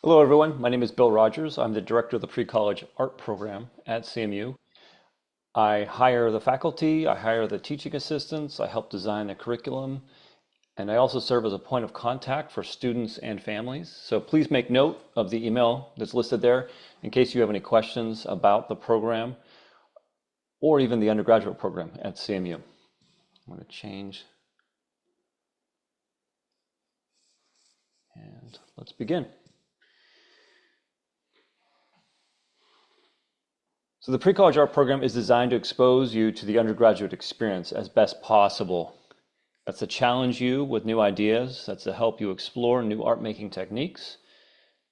Hello, everyone. My name is Bill Rogers. I'm the director of the pre-college art program at CMU. I hire the faculty, I hire the teaching assistants, I help design the curriculum, and I also serve as a point of contact for students and families. So please make note of the email that's listed there in case you have any questions about the program or even the undergraduate program at CMU. I'm going to change and let's begin. So the pre-college art program is designed to expose you to the undergraduate experience as best possible. That's to challenge you with new ideas. That's to help you explore new art making techniques.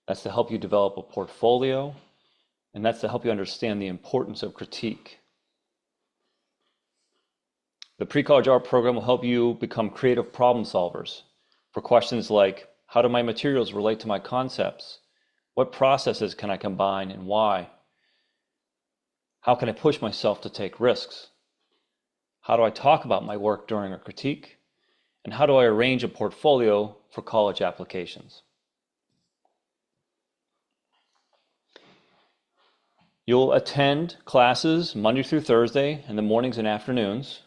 That's to help you develop a portfolio. And that's to help you understand the importance of critique. The pre-college art program will help you become creative problem solvers for questions like, how do my materials relate to my concepts? What processes can I combine and why? How can I push myself to take risks? How do I talk about my work during a critique? And how do I arrange a portfolio for college applications? You'll attend classes Monday through Thursday in the mornings and afternoons,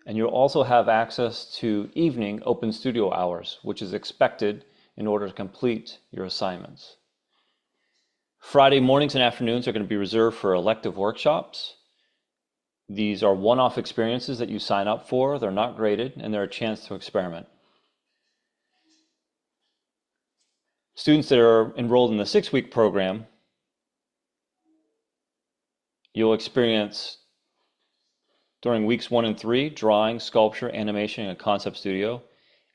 and you'll also have access to evening open studio hours, which is expected in order to complete your assignments. Friday mornings and afternoons are going to be reserved for elective workshops. These are one-off experiences that you sign up for. They're not graded, and they're a chance to experiment. Students that are enrolled in the 6-week program, you'll experience during weeks 1 and 3, drawing, sculpture, animation, and a concept studio,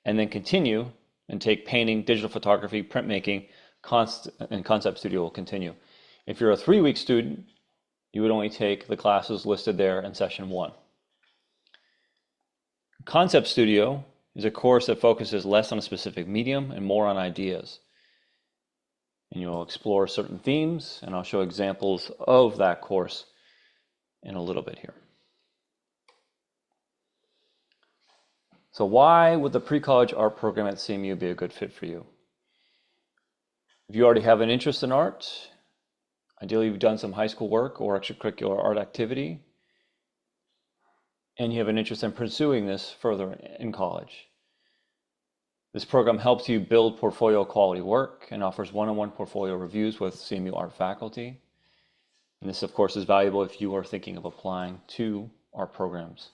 and then continue and take painting, digital photography, printmaking, and concept studio will continue. If you're a 3-week student, you would only take the classes listed there in session 1. Concept studio is a course that focuses less on a specific medium and more on ideas. And you'll explore certain themes, and I'll show examples of that course in a little bit here. So why would the pre-college art program at CMU be a good fit for you? If you already have an interest in art, ideally you've done some high school work or extracurricular art activity, and you have an interest in pursuing this further in college. This program helps you build portfolio quality work and offers one-on-one portfolio reviews with CMU art faculty. And this, of course, is valuable if you are thinking of applying to art programs.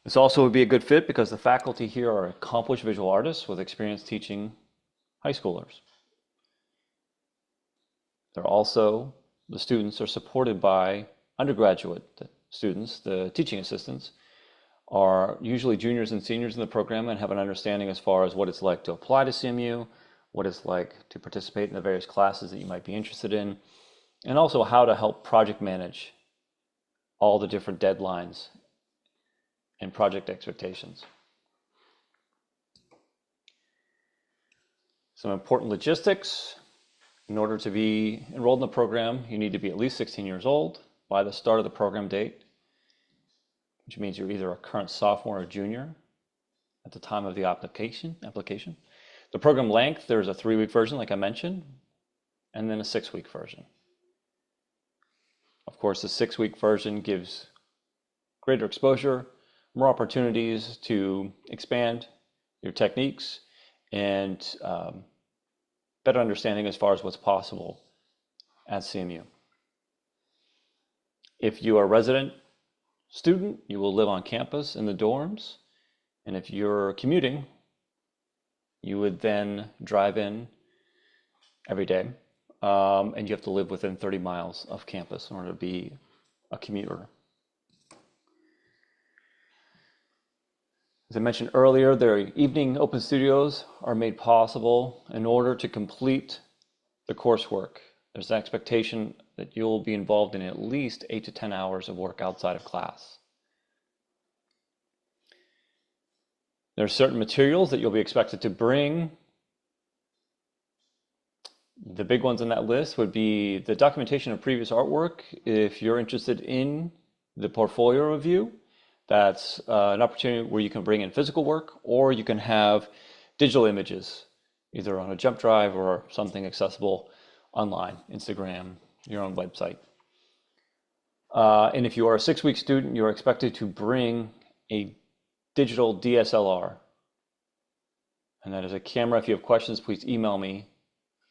This also would be a good fit because the faculty here are accomplished visual artists with experience teaching high schoolers. The students are supported by undergraduate students. The teaching assistants are usually juniors and seniors in the program and have an understanding as far as what it's like to apply to CMU, what it's like to participate in the various classes that you might be interested in, and also how to help project manage all the different deadlines and project expectations. Some important logistics. In order to be enrolled in the program, you need to be at least 16 years old by the start of the program date, which means you're either a current sophomore or junior at the time of the application. The program length, there's a 3-week version, like I mentioned, and then a 6-week version. Of course, the 6-week version gives greater exposure, more opportunities to expand your techniques, and better understanding as far as what's possible at CMU. If you are a resident student, you will live on campus in the dorms, and if you're commuting, you would then drive in every day, and you have to live within 30 miles of campus in order to be a commuter. As I mentioned earlier, their evening open studios are made possible in order to complete the coursework. There's an expectation that you'll be involved in at least 8 to 10 hours of work outside of class. There are certain materials that you'll be expected to bring. The big ones on that list would be the documentation of previous artwork. If you're interested in the portfolio review, that's an opportunity where you can bring in physical work, or you can have digital images either on a jump drive or something accessible online, Instagram, your own website. And if you are a 6-week student, you are expected to bring a digital DSLR. And that is a camera. If you have questions, please email me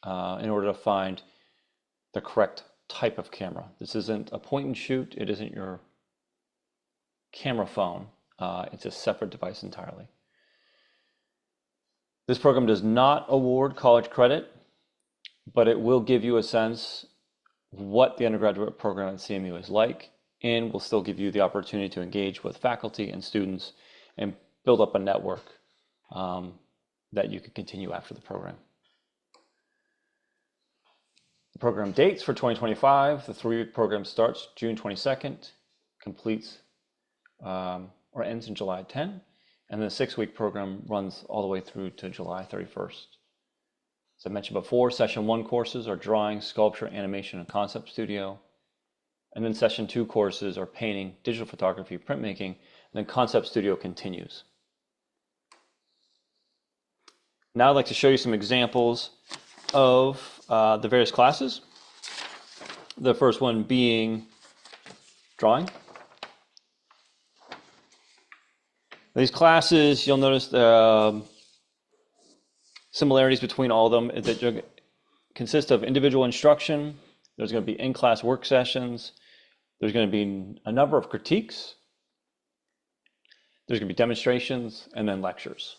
in order to find the correct type of camera. This isn't a point and shoot. It isn't your camera phone. It's a separate device entirely. This program does not award college credit, but it will give you a sense what the undergraduate program at CMU is like, and will still give you the opportunity to engage with faculty and students and build up a network that you can continue after the program. The program dates for 2025, the 3-week program starts June 22nd, completes or ends in July 10, and the 6-week program runs all the way through to July 31st. As I mentioned before, Session 1 courses are drawing, sculpture, animation, and concept studio. And then Session 2 courses are painting, digital photography, printmaking, and then concept studio continues. Now I'd like to show you some examples of the various classes. The first one being drawing. These classes, you'll notice the similarities between all of them is that consist of individual instruction. There's going to be in-class work sessions. There's going to be a number of critiques. There's going to be demonstrations and then lectures.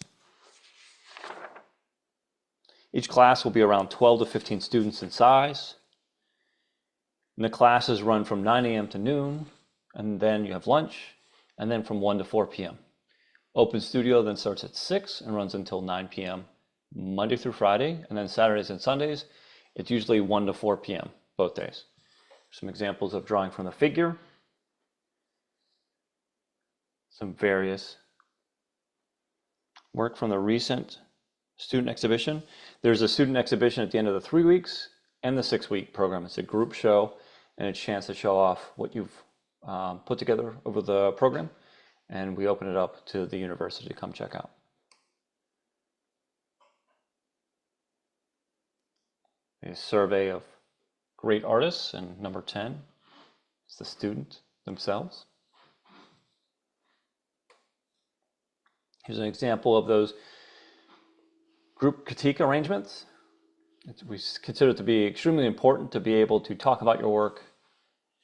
Each class will be around 12 to 15 students in size. And the classes run from 9 a.m. to noon, and then you have lunch, and then from 1 to 4 p.m. Open Studio then starts at 6 and runs until 9 p.m. Monday through Friday, and then Saturdays and Sundays, it's usually 1 to 4 p.m. both days. Some examples of drawing from the figure. Some various work from the recent student exhibition. There's a student exhibition at the end of the 3 weeks and the 6-week program. It's a group show and a chance to show off what you've put together over the program. And we open it up to the university to come check out. A survey of great artists, and number 10 is the student themselves. Here's an example of those group critique arrangements. We consider it to be extremely important to be able to talk about your work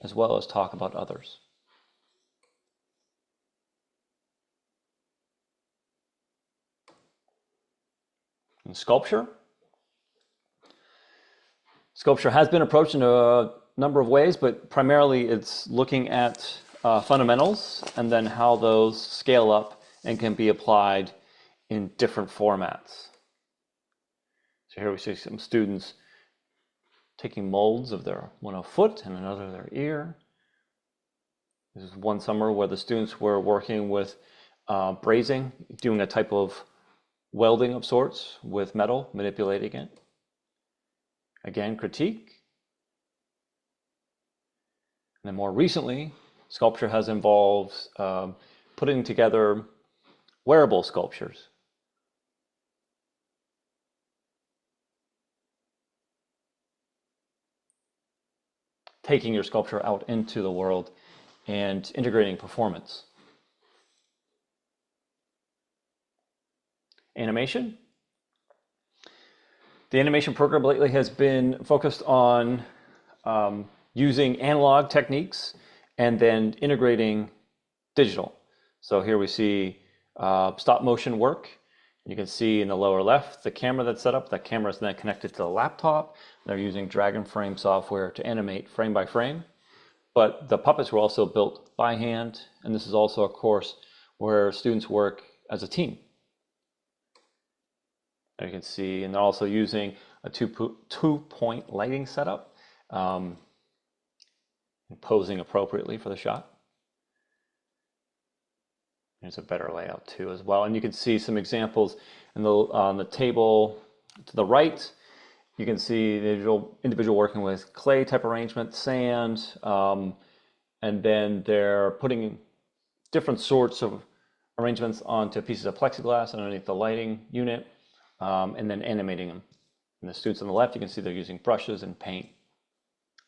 as well as talk about others. And sculpture. Sculpture has been approached in a number of ways, but primarily it's looking at fundamentals and then how those scale up and can be applied in different formats. So here we see some students taking molds of one a foot and another their ear. This is one summer where the students were working with brazing, doing a type of welding of sorts with metal, manipulating it. Again, critique. And then more recently, sculpture has involved putting together wearable sculptures. Taking your sculpture out into the world and integrating performance. Animation. The animation program lately has been focused on using analog techniques and then integrating digital. So here we see stop motion work. You can see in the lower left the camera that's set up. That camera is then connected to the laptop. They're using drag and frame software to animate frame by frame. But the puppets were also built by hand, and this is also a course where students work as a team. You can see, and they're also using a two-point lighting setup, posing appropriately for the shot. There's a better layout too as well. And you can see some examples on the table to the right. You can see the individual working with clay type arrangement, sand, and then they're putting different sorts of arrangements onto pieces of plexiglass underneath the lighting unit. and then animating them. And the students on the left, you can see they're using brushes and paint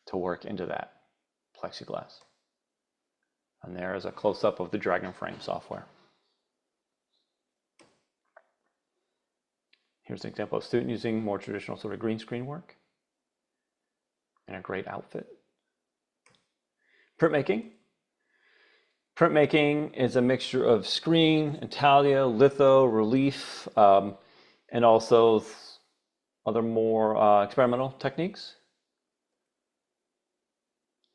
to work into that plexiglass. And there is a close-up of the Dragon Frame software. Here's an example of a student using more traditional sort of green screen work in a great outfit. Printmaking. Printmaking is a mixture of screen, intaglio, litho, relief, and also other more experimental techniques.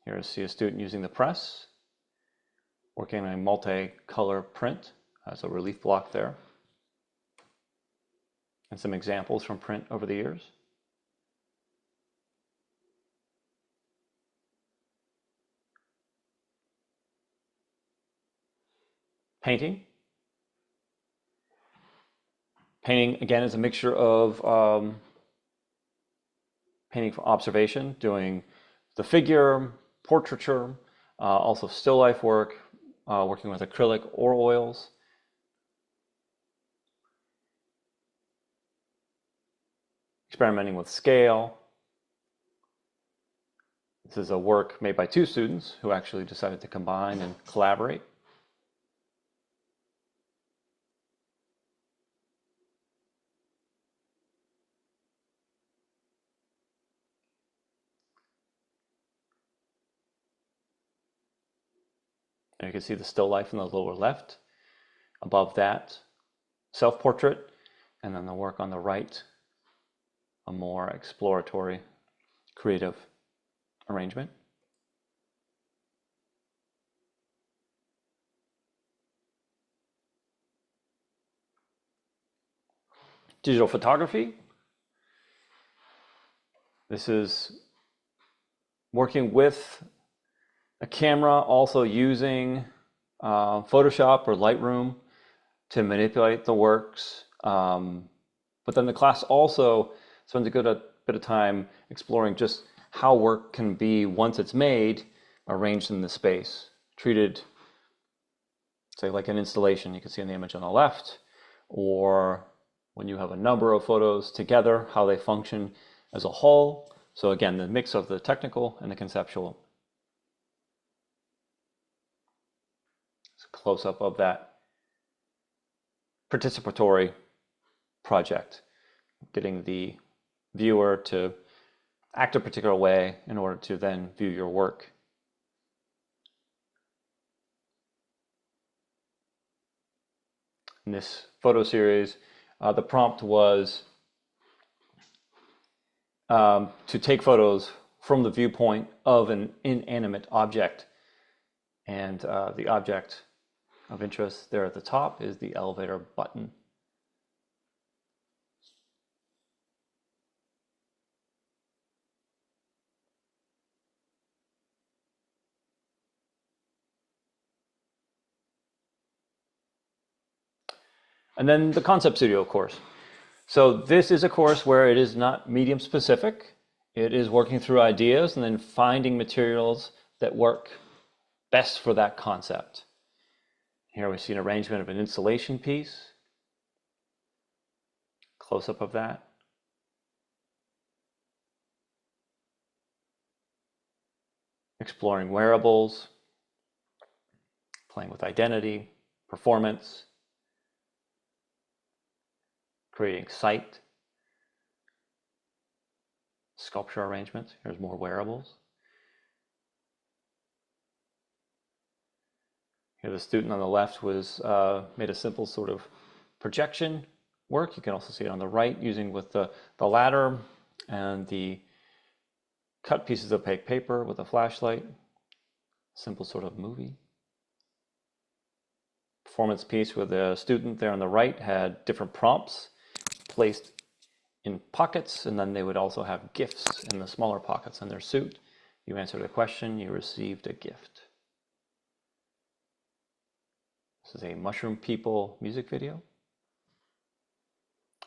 Here you see a student using the press, working on a multi-color print. There's a relief block there. And some examples from print over the years. Painting. Painting, again, is a mixture of painting for observation, doing the figure, portraiture, also still life work, working with acrylic or oils. Experimenting with scale. This is a work made by two students who actually decided to combine and collaborate. And you can see the still life in the lower left. Above that, self-portrait, and then the work on the right, a more exploratory, creative arrangement. Digital photography. This is working with a camera, also using Photoshop or Lightroom to manipulate the works. But then the class also spends a good bit of time exploring just how work can be, once it's made, arranged in the space, treated, say, like an installation you can see in the image on the left, or when you have a number of photos together, how they function as a whole. So again, the mix of the technical and the conceptual. It's a close-up of that participatory project, getting the viewer to act a particular way in order to then view your work. In this photo series, the prompt was to take photos from the viewpoint of an inanimate object. And the object of interest there at the top is the elevator button. And then the concept studio course. So this is a course where it is not medium specific. It is working through ideas and then finding materials that work best for that concept. Here we see an arrangement of an installation piece. Close-up of that. Exploring wearables, playing with identity, performance, creating sight, sculpture arrangements. Here's more wearables. Here the student on the left was made a simple sort of projection work. You can also see it on the right using with the ladder and the cut pieces of opaque paper with a flashlight. Simple sort of movie. Performance piece with the student there on the right had different prompts placed in pockets, and then they would also have gifts in the smaller pockets in their suit. You answered a question, you received a gift. This is a Mushroom People music video.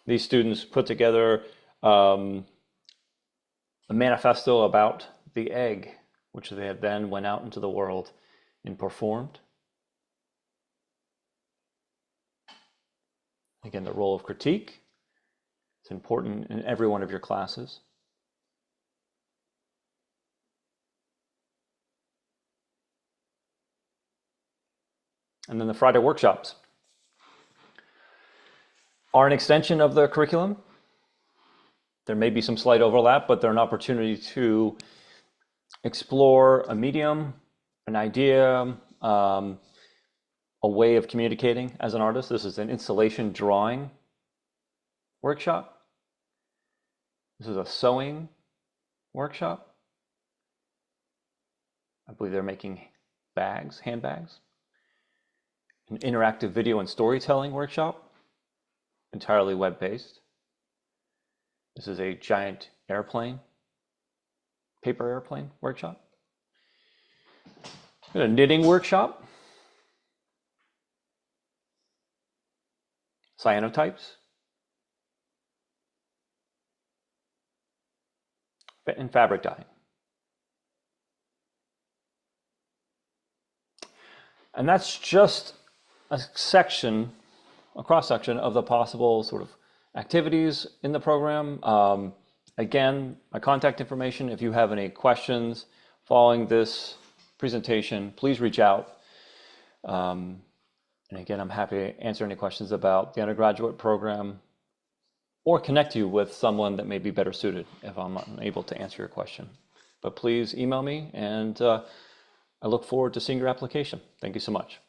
These students put together a manifesto about the egg, which they had then went out into the world and performed. Again, the role of critique. It's important in every one of your classes. And then the Friday workshops are an extension of the curriculum. There may be some slight overlap, but they're an opportunity to explore a medium, an idea, a way of communicating as an artist. This is an installation drawing workshop. This is a sewing workshop. I believe they're making bags, handbags. An interactive video and storytelling workshop, entirely web-based. This is a giant airplane, paper airplane workshop. A knitting workshop. Cyanotypes. And fabric dyeing. And that's just a section, a cross-section of the possible sort of activities in the program. Again, my contact information, if you have any questions following this presentation, please reach out. And again, I'm happy to answer any questions about the undergraduate program or connect you with someone that may be better suited if I'm unable to answer your question. But please email me, and I look forward to seeing your application. Thank you so much.